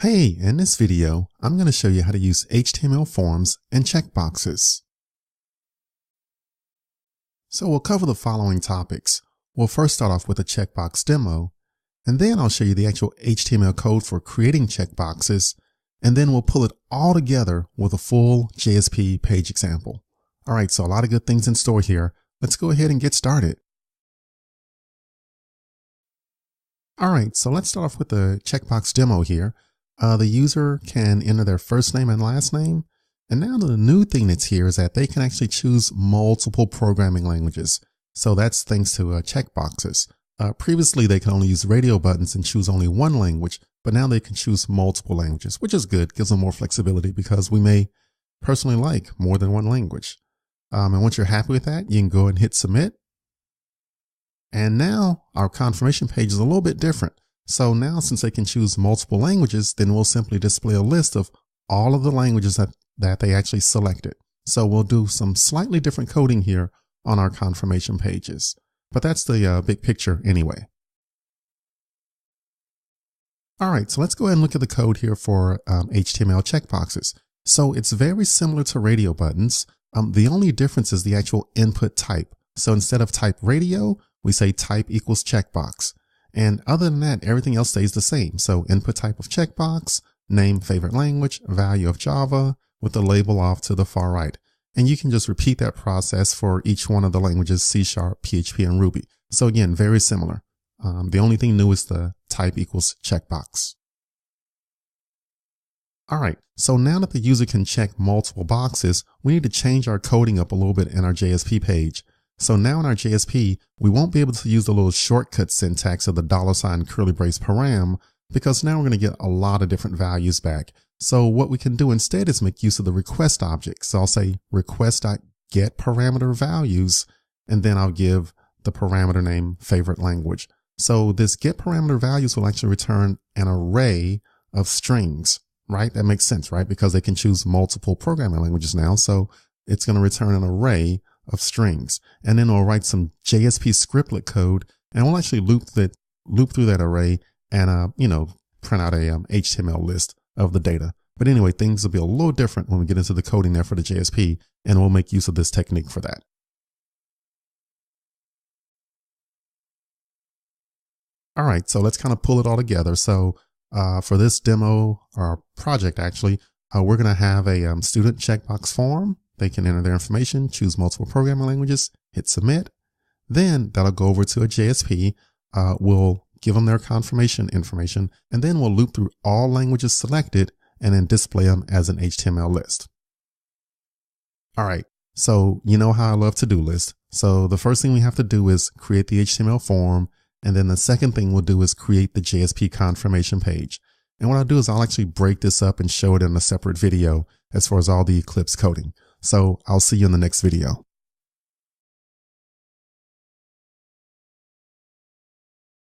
Hey, in this video, I'm going to show you how to use HTML forms and checkboxes. So we'll cover the following topics. We'll first start off with a checkbox demo, and then I'll show you the actual HTML code for creating checkboxes, and then we'll pull it all together with a full JSP page example. All right, so a lot of good things in store here. Let's go ahead and get started. All right, so let's start off with the checkbox demo here. The user can enter their first name and last name. And now the new thing that's here is that they can actually choose multiple programming languages. So that's thanks to checkboxes. Previously, they could only use radio buttons and choose only one language, but now they can choose multiple languages, which is good, gives them more flexibility because we may personally like more than one language. And once you're happy with that, you can go and hit submit. And now our confirmation page is a little bit different. So now, since they can choose multiple languages, then we'll simply display a list of all of the languages that they actually selected. So we'll do some slightly different coding here on our confirmation pages, but that's the big picture anyway. All right, so let's go ahead and look at the code here for HTML checkboxes. So it's very similar to radio buttons. The only difference is the actual input type. So instead of type radio, we say type equals checkbox. And other than that, everything else stays the same. So input type of checkbox, name favorite language, value of Java with the label off to the far right. And you can just repeat that process for each one of the languages, C#, PHP, and Ruby. So again, very similar. The only thing new is the type equals checkbox. All right, so now that the user can check multiple boxes, we need to change our coding up a little bit in our JSP page. So now in our JSP, we won't be able to use the little shortcut syntax of the $ curly brace param, because now we're going to get a lot of different values back. So what we can do instead is make use of the request object. So I'll say request.get parameter values, and then I'll give the parameter name favorite language. So this get parameter values will actually return an array of strings, right? That makes sense, right? Because they can choose multiple programming languages now. So it's going to return an array of strings, and then we'll write some JSP scriptlet code, and we'll actually loop through that array and print out a HTML list of the data. But anyway, things will be a little different when we get into the coding there for the JSP, and we'll make use of this technique for that. All right, so let's kind of pull it all together. So for this demo or project, actually, we're going to have a student checkbox form. They can enter their information, choose multiple programming languages, hit submit. Then that'll go over to a JSP. We'll give them their confirmation information, and then we'll loop through all languages selected and then display them as an HTML list. All right, so you know how I love to-do lists. So the first thing we have to do is create the HTML form, and then the second thing we'll do is create the JSP confirmation page. And what I'll do is I'll actually break this up and show it in a separate video as far as all the Eclipse coding. So I'll see you in the next video.